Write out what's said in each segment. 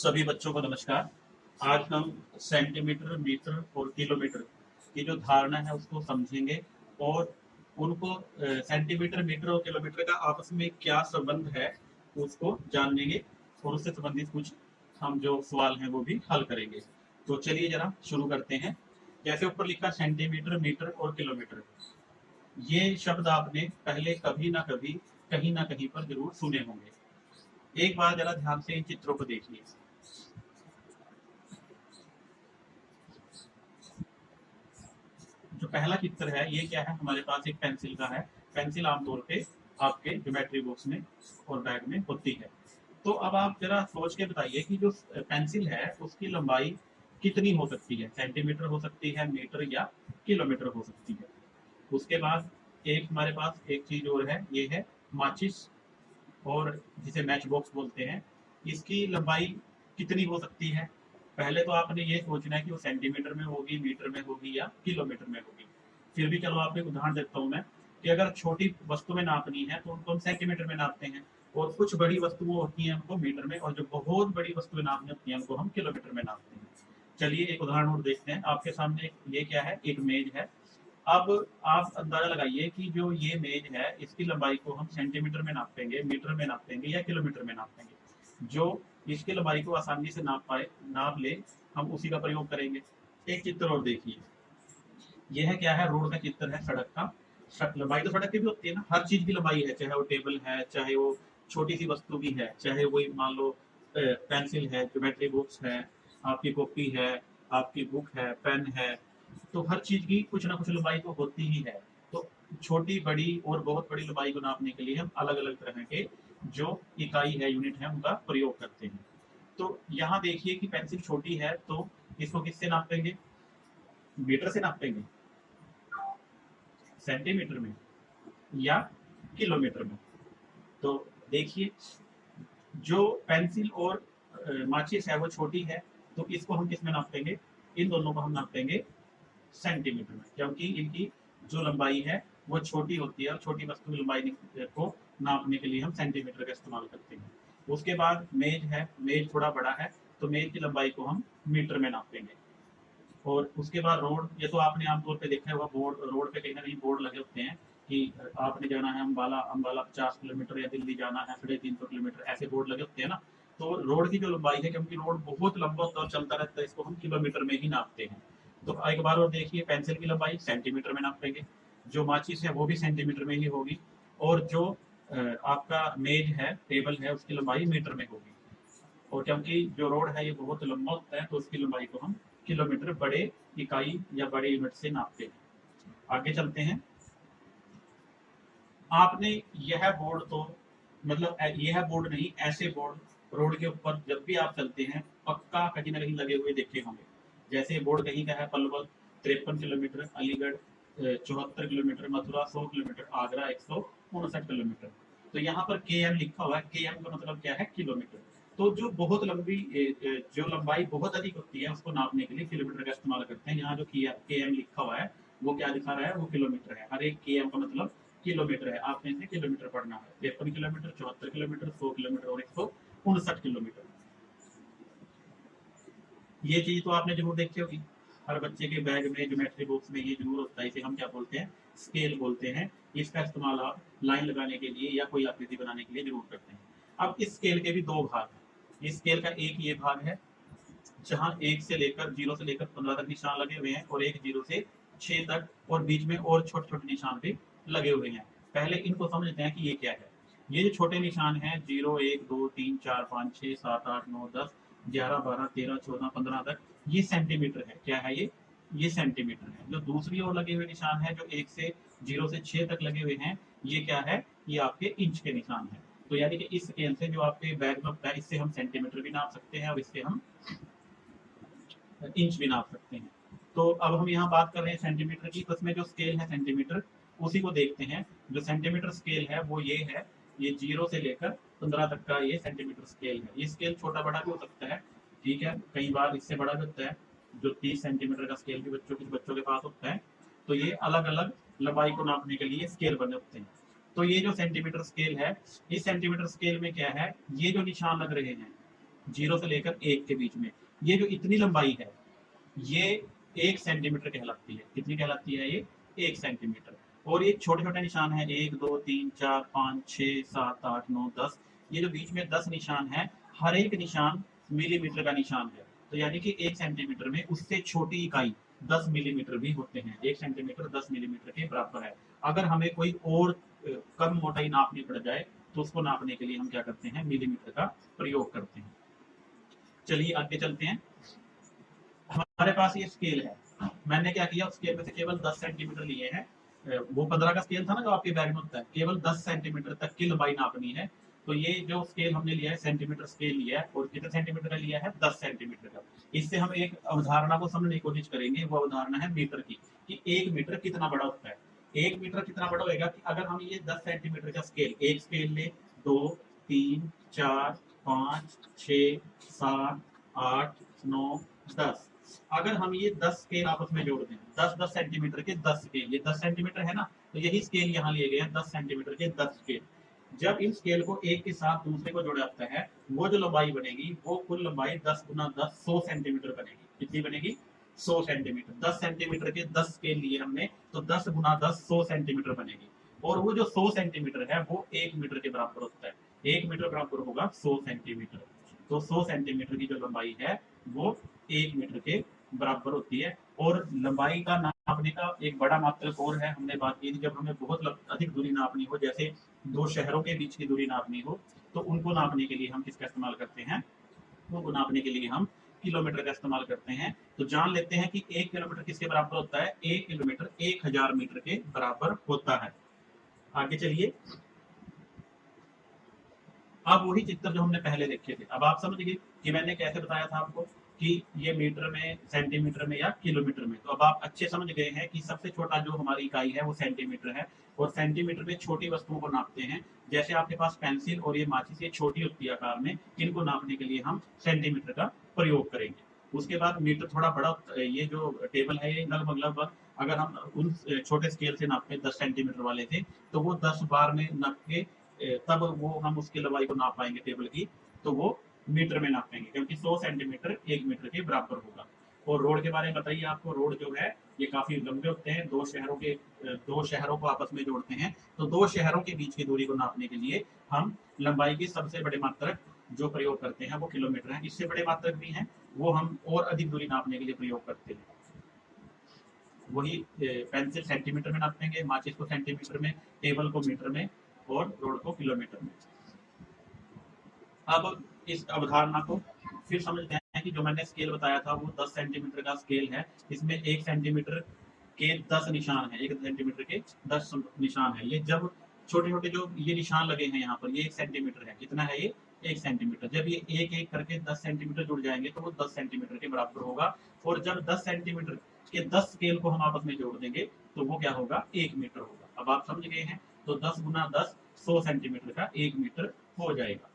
सभी बच्चों को नमस्कार। आज हम सेंटीमीटर, मीटर और किलोमीटर की जो धारणा है उसको समझेंगे और उनको सेंटीमीटर, मीटर और किलोमीटर का आपस में क्या संबंध है उसको जानेंगे और उससे संबंधित कुछ हम जो सवाल हैं वो भी हल करेंगे। तो चलिए जरा शुरू करते हैं। जैसे ऊपर लिखा सेंटीमीटर, मीटर और किलोमीटर, ये शब्द आपने पहले कभी ना कभी कहीं ना कहीं पर जरूर सुने होंगे। एक बार जरा ध्यान से इन चित्रों को देखिए। जो पहला चित्र है ये क्या है, हमारे पास एक पेंसिल का है। पेंसिल आमतौर पे आपके ज्योमेट्री बॉक्स में और बैग में होती है। तो अब आप जरा सोच के बताइए कि जो पेंसिल है उसकी लंबाई कितनी हो सकती है। सेंटीमीटर हो सकती है, मीटर या किलोमीटर हो सकती है। उसके बाद एक हमारे पास एक चीज और है, ये है माचिस, और जिसे मैच बॉक्स बोलते हैं। इसकी लंबाई कितनी हो सकती है। पहले तो आपने ये सोचना है कि वो सेंटीमीटर में होगी, मीटर में होगी या किलोमीटर में होगी। फिर भी चलो आपको एक उदाहरण देता हूँ मैं, कि अगर छोटी वस्तु में नापनी है तो उनको हम सेंटीमीटर में नापते हैं, और कुछ बड़ी वस्तुएं होती हैं उनको मीटर में, और जो बहुत बड़ी वस्तुएं नापनी होती हैं उनको हम किलोमीटर में नापते हैं। चलिए एक उदाहरण और देखते हैं। आपके सामने ये क्या है, एक मेज है। अब आप अंदाजा लगाइए कि जो ये मेज है इसकी लंबाई को हम सेंटीमीटर में नापेंगे, मीटर में नापेंगे या किलोमीटर में नापेंगे। जो इसकी लंबाई को आसानी से नाप पाए, नाप ले, हम उसी का प्रयोग करेंगे। एक चित्र और देखिए। यह क्या है, रोड का चित्र है, सड़क का। लंबाई तो सड़क की भी होती है ना, हर चीज की लंबाई है, चाहे वो टेबल है, चाहे वो छोटी सी वस्तु भी है, चाहे वही मान लो पेंसिल है, ज्योमेट्री बुक्स है, आपकी कॉपी है, आपकी बुक है, पेन है। तो हर चीज की कुछ ना कुछ लंबाई तो होती ही है। तो छोटी, बड़ी और बहुत बड़ी लंबाई को नापने के लिए हम अलग अलग तरह के जो इकाई है, यूनिट है, उनका प्रयोग करते हैं। तो यहाँ देखिए कि पेंसिल छोटी है तो इसको किससे नापेंगे, मीटर से नापेंगे, सेंटीमीटर में या किलोमीटर में। तो देखिए, जो पेंसिल और माचिस है वो छोटी है, तो इसको हम किस में नापेंगे, इन दोनों को हम नापेंगे सेंटीमीटर में, क्योंकि इनकी जो लंबाई है वो छोटी होती है, और छोटी वस्तु की लंबाई को नापने के लिए हम सेंटीमीटर का इस्तेमाल करते हैं। उसके बाद मेज है, मेज थोड़ा बड़ा है, तो मेज की लंबाई को हम मीटर में नापेंगे। और उसके बाद रोड, ये तो आपने आमतौर पे देखा होगा, बोर्ड, रोड पे कहीं ना कहीं बोर्ड लगे होते हैं कि आपने जाना है अम्बाला, अम्बाला 50 किलोमीटर, या दिल्ली जाना है 350 किलोमीटर, ऐसे बोर्ड लगे होते हैं ना। तो रोड की जो लंबाई है, क्योंकि रोड बहुत लंबा होता है और चलता रहता है, इसको हम किलोमीटर में ही नापते हैं। तो एक बार और देखिए, पेंसिल की लंबाई सेंटीमीटर में नापेंगे, जो माचिस है वो भी सेंटीमीटर में ही होगी, और जो आपका मेज है, टेबल है, उसकी लंबाई मीटर में होगी। और क्योंकि जो रोड है ये बहुत लंबा होता है, तो उसकी लंबाई को हम किलोमीटर, बड़े इकाई या बड़े यूनिट से नापते हैं। आगे चलते हैं। आपने यह बोर्ड तो, मतलब यह बोर्ड नहीं, ऐसे बोर्ड रोड के ऊपर जब भी आप चलते हैं पक्का कहीं ना कहीं लगे हुए देखे होंगे। जैसे बोर्ड कहीं का है Palwal 53 kilometre, Aligarh 74 kilometre, Mathura 100 kilometre, Agra 159 kilometre. तो यहाँ पर के एम लिखा हुआ है, के एम का मतलब क्या है, किलोमीटर। तो जो बहुत लंबी जो लंबाई बहुत अधिक होती है उसको नापने के लिए किलोमीटर का इस्तेमाल करते हैं। यहाँ जो के एम लिखा हुआ है वो क्या दिखा रहा है, वो किलोमीटर है। हर एक के एम का मतलब किलोमीटर है। आपने इसे किलोमीटर पढ़ना है। 53 किलोमीटर, 74 किलोमीटर, 100 किलोमीटर और 159 किलोमीटर। ये चीज तो आपने जरूर देखी होगी, हर बच्चे के बैग में, ज्योमेट्री बॉक्स में ये जरूर होता है। इसे हम क्या बोलते हैं, स्केल बोलते हैं। इसका इस्तेमाल आप लाइन लगाने के लिए या कोई आकृति बनाने के लिए जरूर करते हैं। अब इस स्केल के भी दो भाग हैं। इस स्केल का एक ये भाग है जहाँ एक से लेकर, 0 से लेकर 15 तक निशान लगे हुए हैं, और एक 0 से 6 तक, और बीच में और छोटे छोटे निशान भी लगे हुए हैं। पहले इनको समझते हैं कि ये क्या है। ये जो छोटे निशान हैं, 0, 1, 2, 3, 4, 5, 6, 7, 8, 9, 10, 11, 12, 13, 14, 15 तक, ये सेंटीमीटर है। क्या है ये सेंटीमीटर है। जो दूसरी ओर लगे हुए निशान है, जो 0 से 6 तक लगे हुए हैं, ये क्या है, ये आपके इंच के निशान है। तो यानी कि इस स्केल से, जो आपके बैग में होता है, इससे हम सेंटीमीटर भी नाप सकते हैं और इससे हम इंच भी नाप सकते हैं। तो अब हम यहाँ बात कर रहे हैं सेंटीमीटर की, तो इसमें जो स्केल है सेंटीमीटर, उसी को देखते हैं। जो सेंटीमीटर स्केल है वो ये है, ये 0 से लेकर 15 तक का ये सेंटीमीटर स्केल है। ये स्केल छोटा बड़ा भी हो सकता है, ठीक है, कई बार इससे बड़ा भी होता है। जो 30 सेंटीमीटर का स्केल भी कुछ बच्चों के पास होता है। तो ये अलग अलग लंबाई को नापने के लिए स्केल बने होते हैं। तो ये जो सेंटीमीटर स्केल है, इस सेंटीमीटर स्केल में क्या है, ये जो निशान लग रहे हैं, 0 से लेकर 1 के बीच में, ये जो इतनी लंबाई है ये 1 सेंटीमीटर कहलाती है। कितनी कहलाती है ये? 1 सेंटीमीटर। और ये छोटे छोटे निशान है 1 2 3 4 5 6 7 8 9 10, ये जो बीच में 10 निशान है, हर एक निशान मिलीमीटर का निशान है। तो यानी कि 1 सेंटीमीटर में उससे छोटी इकाई 10 मिलीमीटर भी होते हैं। 1 सेंटीमीटर 10 मिलीमीटर के बराबर है। अगर हमें कोई और कम मोटाई नापनी पड़ जाए तो उसको नापने के लिए हम क्या करते हैं? मिलीमीटर का प्रयोग करते हैं। चलिए आगे चलते हैं। हमारे पास ये स्केल है, मैंने क्या किया, उस स्केल में से केवल 10 सेंटीमीटर लिए हैं। वो 15 का स्केल था ना जो आपके बैग में होता है, केवल 10 सेंटीमीटर तक की लंबाई नापनी है। तो ये जो स्केल हमने लिया है, सेंटीमीटर स्केल लिया है, और कितने सेंटीमीटर का लिया है? 10 सेंटीमीटर का। इससे हम एक अवधारणा को समझने की कोशिश करेंगे। वो अवधारणा है मीटर की, कि 1 मीटर कितना बड़ा होता है। 1 मीटर कितना बड़ा होगा कि अगर हम ये 10 सेंटीमीटर का स्केल, एक स्केल ले, 2 3 4 5 6 7 8 9 10, अगर हम ये 10 स्केल आपस में जोड़ दें, 10-10 सेंटीमीटर के 10 स्केल, ये 10 सेंटीमीटर है ना, तो यही स्केल यहाँ लिए गए हैं, 10 सेंटीमीटर के 10 स्केल। जब इन स्केल को एक के साथ दूसरे को जोड़ा जाता है, वो जो लंबाई बनेगी वो कुल लंबाई 10 गुना 10 100 सेंटीमीटर बनेगी। कितनी बनेगी? 100 सेंटीमीटर। 10 सेंटीमीटर के 10 स्केल लिए हमने, तो 10 गुना 10 100 सेंटीमीटर बनेगी। और वो जो 100 सेंटीमीटर है वो 1 मीटर के बराबर होता है। 1 मीटर बराबर होगा 100 सेंटीमीटर। तो 100 सेंटीमीटर की जो लंबाई है वो 1 मीटर के बराबर होती है। और लंबाई का नापने का एक बड़ा मात्रक और है, हमने बात की थी, जब हमें बहुत अधिक दूरी नापनी हो, जैसे दो शहरों के बीच की दूरी नापनी हो, तो उनको नापने के लिए हम किसका इस्तेमाल करते हैं? उनको नापने के लिए हम किलोमीटर का इस्तेमाल करते हैं। तो जान लेते हैं कि 1 किलोमीटर किसके बराबर होता है? 1 किलोमीटर 1000 मीटर के बराबर होता है। आगे चलिए। अब वही चित्र जो हमने पहले देखे थे, अब आप समझ गए कि मैंने कैसे बताया था आपको कि ये मीटर में, सेंटीमीटर में या किलोमीटर में। तो अब आप अच्छे समझ गए हैं कि सबसे छोटा जो हमारी इकाई है वो सेंटीमीटर है, और सेंटीमीटर में छोटी वस्तुओं को नापते हैं। जैसे आपके पास पेंसिल और ये माचिस, ये छोटी होती है आकार में, इनको नापने के लिए हम सेंटीमीटर का प्रयोग करेंगे। उसके बाद मीटर थोड़ा बड़ा, ये जो टेबल है ये लगभग लगभग, अगर हम उन छोटे स्केल से नापते 10 सेंटीमीटर वाले थे, तो वो 10 बार में नाप के तब वो हम उसकी लंबाई को नाप पाएंगे टेबल की, तो वो मीटर में नापेंगे, क्योंकि 100 सेंटीमीटर 1 मीटर के बराबर होगा। और रोड के बारे में बताइए आपको, रोड जो है ये काफी लंबे होते हैं, दो शहरों को आपस में जोड़ते हैं। तो दो शहरों के बीच की दूरी को नापने के लिए हम लंबाई के सबसे बड़े मात्रक जो प्रयोग करते हैं वो किलोमीटर है। इससे बड़े मात्रक भी हैं, वो हम और अधिक दूरी नापने के लिए प्रयोग करते हैं। वही पेंसिल सेंटीमीटर में नापेंगे, माचिस को सेंटीमीटर में, टेबल को मीटर में, और रोड को किलोमीटर में। अब इस अवधारणा को फिर समझते हैं कि जो मैंने स्केल बताया था वो 10 सेंटीमीटर का स्केल है। इसमें 1 सेंटीमीटर के 10 निशान है, 1 सेंटीमीटर के 10 निशान है। ये जब छोटे छोटे जो ये निशान लगे हैं यहाँ पर, ये 1 सेंटीमीटर है। कितना है ये? 1 सेंटीमीटर। जब ये एक एक करके 10 सेंटीमीटर जुड़ जाएंगे तो वो 10 सेंटीमीटर के बराबर होगा। और जब 10 सेंटीमीटर के 10 स्केल को हम आपस में जोड़ देंगे तो वो क्या होगा? 1 मीटर होगा। अब आप समझ गए हैं। तो 10 गुना 10 100 सेंटीमीटर का 1 मीटर हो जाएगा।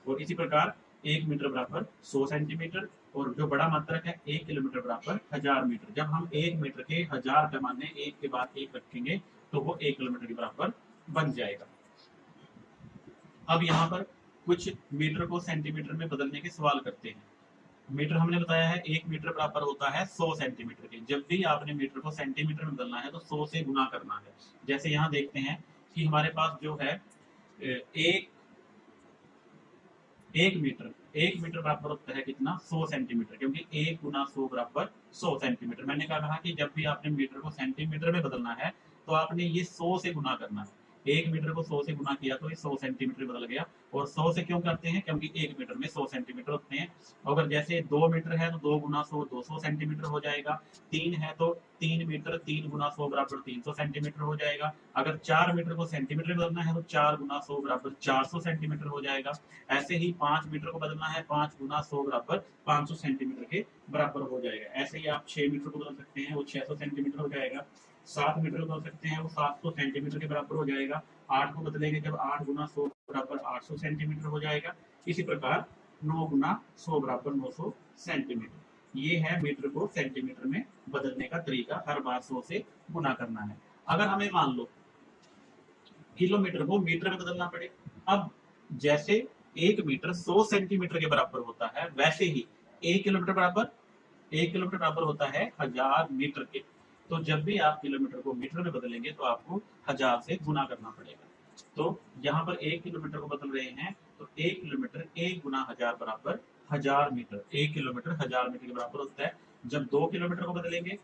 और इसी प्रकार 1 मीटर बराबर 100 सेंटीमीटर, और जो बड़ा मात्रक है 1 किलोमीटर बराबर 1000 मीटर। जब हम 1 मीटर के 1000 पैमाने एक के बाद एक रखेंगे तो वो 1 किलोमीटर के बराबर बन जाएगा। अब यहाँ पर कुछ मीटर को सेंटीमीटर में बदलने के सवाल करते हैं। मीटर हमने बताया है 1 मीटर बराबर होता है 100 सेंटीमीटर के। जब भी आपने मीटर को सेंटीमीटर में बदलना है तो 100 से गुना करना है। जैसे यहाँ देखते हैं कि हमारे पास जो है एक एक मीटर बराबर होता है कितना? 100 सेंटीमीटर, क्योंकि 1 गुना 100 बराबर 100 सेंटीमीटर। मैंने कहा कि जब भी आपने मीटर को सेंटीमीटर में बदलना है तो आपने ये 100 से गुना करना है। 1 मीटर को 100 से गुना किया तो ये 100 सेंटीमीटर बदल गया। और 100 से क्यों करते हैं? क्योंकि 1 मीटर में 100 सेंटीमीटर होते हैं। अगर जैसे 2 मीटर है तो 2 गुना 100 200 सेंटीमीटर हो जाएगा। 3 है तो 3 मीटर 3 गुना 100 बराबर 300 सेंटीमीटर हो जाएगा। अगर 4 मीटर को सेंटीमीटर में बदलना है तो 4 गुना 100 बराबर 400 सेंटीमीटर हो जाएगा। ऐसे ही 5 मीटर को बदलना है, 5 गुना 100 बराबर 500 सेंटीमीटर के बराबर हो जाएगा। ऐसे ही आप 6 मीटर को बदल सकते हैं, वो 600 सेंटीमीटर हो जाएगा। 7 मीटर को बदल सकते हैं, वो 700 सेंटीमीटर के बराबर हो जाएगा। 8 को बदलेंगे जब 8 गुना 100 बराबर 800 सेंटीमीटर हो जाएगा। इसी प्रकार 9 गुना 100 बराबर 900 सेंटीमीटर। ये है मीटर को सेंटीमीटर में बदलने का तरीका, हर बार 100 से गुना करना है। अगर हमें मान लो किलोमीटर को मीटर में बदलना पड़े, अब जैसे 1 मीटर 100 सेंटीमीटर के बराबर होता है, वैसे ही 1 किलोमीटर बराबर होता है 1000 मीटर के। तो जब भी आप किलोमीटर को मीटर में बदलेंगे तो आपको 1000 से गुना करना पड़ेगा। तो यहाँ पर 1 किलोमीटर को बदल रहे हैं, तो 1 किलोमीटर 1 गुना 1000 बराबर 1000 मीटर। 1 किलोमीटर 1000 मीटर के बराबर होता है। जब 2 किलोमीटर को बदलेंगे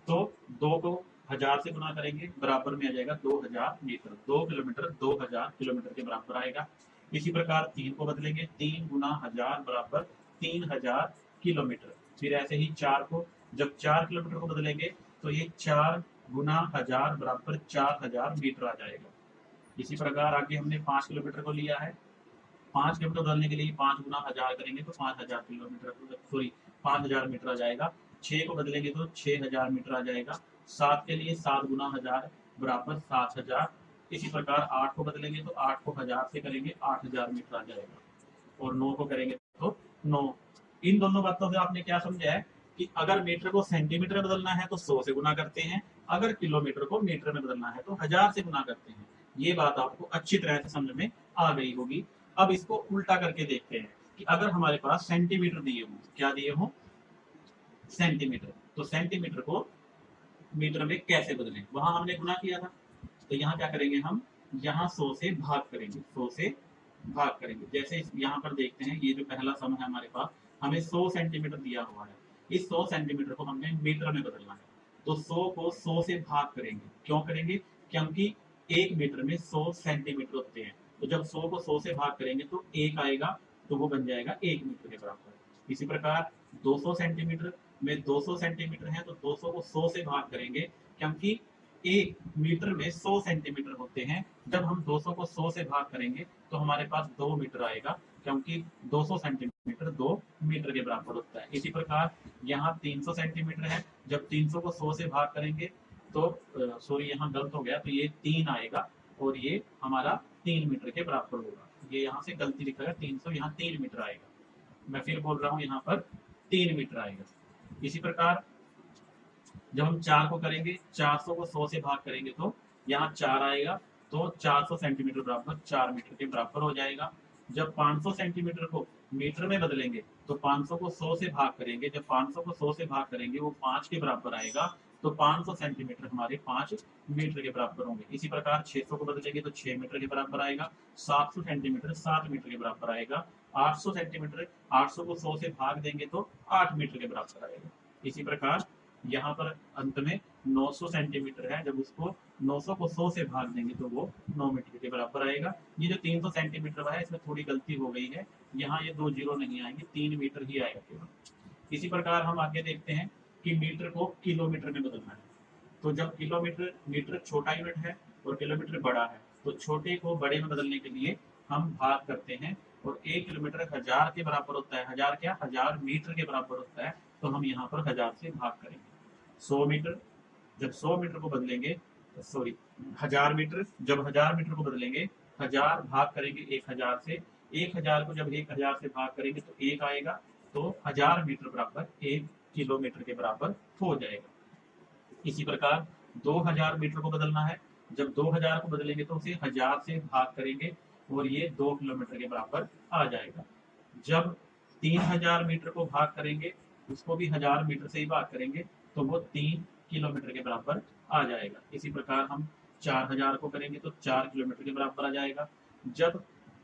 तो 2 को 1000 से गुना करेंगे, बराबर में आ जाएगा 2000 मीटर। 2 किलोमीटर 2000 किलोमीटर के बराबर आएगा। इसी प्रकार 3 को बदलेंगे, 3 गुना 1000 बराबर 3000 किलोमीटर। फिर ऐसे ही 4 को, जब 4 किलोमीटर को बदलेंगे तो ये 4 गुना 1000 बराबर 4000 मीटर आ जाएगा। इसी प्रकार आगे हमने 5 किलोमीटर को लिया है। 5 किलोमीटर बदलने के लिए 5 गुना 1000 करेंगे तो 5000 किलोमीटर, सॉरी 5000 मीटर आ जाएगा। 6 को बदलेंगे तो 6000 मीटर आ जाएगा। 7 के लिए 7 गुना 1000 बराबर 7000। इसी प्रकार 8 को बदलेंगे तो 8 को 1000 से करेंगे 8000 मीटर आ जाएगा। और 9 को करेंगे तो 9। इन दोनों बातों से आपने क्या समझा है कि अगर मीटर को सेंटीमीटर में बदलना है तो 100 से गुना करते हैं, अगर किलोमीटर को मीटर में बदलना है तो 1000 से गुना करते हैं। ये बात आपको अच्छी तरह से समझ में आ गई होगी। अब इसको उल्टा करके देखते हैं कि अगर हमारे पास सेंटीमीटर दिए हों, क्या दिए हों, सेंटीमीटर, तो सेंटीमीटर को मीटर में कैसे बदलें। वहां हमने गुना किया था, तो यहाँ क्या करेंगे, हम यहाँ 100 से भाग करेंगे, 100 से भाग करेंगे। जैसे यहाँ पर देखते हैं, ये जो पहला सम है हमारे पास, हमें 100 सेंटीमीटर दिया हुआ है। इस 100 सेंटीमीटर को हमने मीटर में बदलना है, तो 100 को 100 से भाग करेंगे। क्यों करेंगे, क्योंकि 1 मीटर में 100 सेंटीमीटर होते हैं। तो जब 100 को 100 से भाग करेंगे तो 1 आएगा, तो वो बन जाएगा 1 मीटर के बराबर। इसी प्रकार 200 सेंटीमीटर में 200 सेंटीमीटर है, तो 200 को 100 से भाग करेंगे, क्योंकि 1 मीटर में 100 सेंटीमीटर होते हैं। जब हम 200 को 100 से भाग करेंगे तो हमारे पास 2 मीटर आएगा, क्योंकि 200 सेंटीमीटर 2 मीटर के बराबर होता है। इसी प्रकार यहाँ 300 सेंटीमीटर है, जब 300 को 100 से भाग करेंगे तो सॉरी यहाँ गलत हो गया, तो ये 3 आएगा और ये हमारा 3 मीटर के बराबर होगा। ये यहाँ से गलती लिखा है, 300 यहाँ 3 मीटर आएगा। मैं फिर बोल रहा हूँ, यहाँ पर 3 मीटर आएगा। इसी प्रकार जब हम 4 को करेंगे, 400 को 100 से भाग करेंगे तो यहाँ 4 आएगा, तो 400 सेंटीमीटर बराबर 4 मीटर के बराबर हो जाएगा। जब 500 सेंटीमीटर को मीटर में बदलेंगे तो 500 को 100 से भाग करेंगे, जब 500 को 100 से भाग करेंगे वो 5 के बराबर आएगा, तो 500 सेंटीमीटर हमारे 5 मीटर के बराबर होंगे। इसी प्रकार 600 को बदलेंगे तो 6 मीटर के बराबर आएगा। 700 सेंटीमीटर 7 मीटर के बराबर आएगा। 800 सेंटीमीटर 800 को 100 से भाग देंगे तो 8 मीटर के बराबर आएगा। इसी प्रकार यहाँ पर अंत में 900 सेंटीमीटर है, जब उसको 900 को 100 से भाग देंगे तो वो 9 मीटर के बराबर आएगा। ये जो 300 सेंटीमीटर है, इसमें थोड़ी गलती हो गई है, यहाँ ये 2 जीरो नहीं आएंगे, 3 मीटर ही आएगा केवल। इसी प्रकार हम आगे देखते हैं कि मीटर को किलोमीटर में बदलना है। तो जब मीटर छोटा यूनिट है और किलोमीटर बड़ा है, तो छोटे को बड़े में बदलने के लिए हम भाग करते हैं, और 1 किलोमीटर 1000 के बराबर होता है। 1000 क्या, 1000 मीटर के बराबर होता है, तो हम यहाँ पर 1000 से भाग करेंगे। 100 मीटर, जब 100 मीटर को बदलेंगे, सॉरी 1000 मीटर, जब 1000 मीटर को बदलेंगे, 1000 भाग करेंगे 1000 से। 1000 को जब 1000 से भाग करेंगे तो 1 आएगा, तो 1000 मीटर बराबर 1 किलोमीटर के बराबर हो जाएगा। इसी प्रकार 2000 मीटर को बदलना है, जब 2000 को बदलेंगे तो उसे 1000 से भाग करेंगे और ये 2 किलोमीटर के बराबर आ जाएगा। जब 3000 मीटर को भाग करेंगे, उसको भी 1000 मीटर से ही भाग करेंगे, तो वो 3 किलोमीटर के बराबर आ जाएगा। इसी प्रकार हम 4000 को करेंगे तो 4 किलोमीटर के बराबर आ जाएगा। जब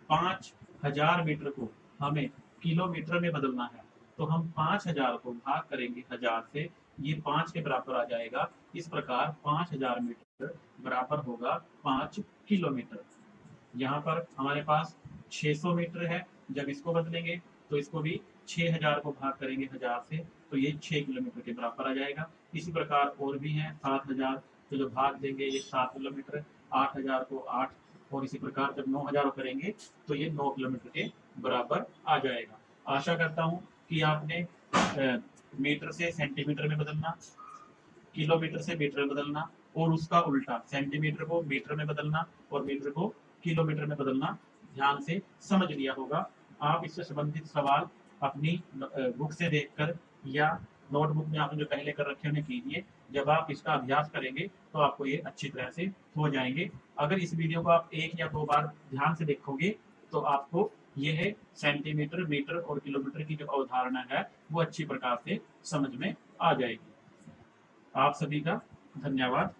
5000 मीटर को हमें किलोमीटर में बदलना है, तो हम 5000 को भाग करेंगे 1000 से, ये 5 के बराबर आ जाएगा। इस प्रकार 5000 मीटर बराबर होगा 5 किलोमीटर। यहाँ पर हमारे पास 600 मीटर है, जब इसको बदलेंगे तो इसको भी 6000 को भाग करेंगे 1000 से, तो ये 6 किलोमीटर के बराबर आ जाएगा। इसी प्रकार और भी हैं 7000, तो जो भाग देंगे ये 7 किलोमीटर, 8000 को 8, और इसी प्रकार जब 9000 करेंगे तो ये 9 किलोमीटर के बराबर आ जाएगा। आशा करता हूँ कि आपने मीटर से सेंटीमीटर में बदलना, किलोमीटर से मीटर में बदलना, और उसका उल्टा सेंटीमीटर को मीटर में बदलना और मीटर को किलोमीटर में बदलना ध्यान से समझ लिया होगा। आप इससे संबंधित सवाल अपनी बुक से देखकर या नोटबुक में आपने जो पहले कर रखे उन्हें कीजिए। जब आप इसका अभ्यास करेंगे तो आपको ये अच्छी तरह से हो जाएंगे। अगर इस वीडियो को आप 1 या 2 बार ध्यान से देखोगे तो आपको ये है सेंटीमीटर, मीटर और किलोमीटर की जो अवधारणा है वो अच्छी प्रकार से समझ में आ जाएगी। आप सभी का धन्यवाद।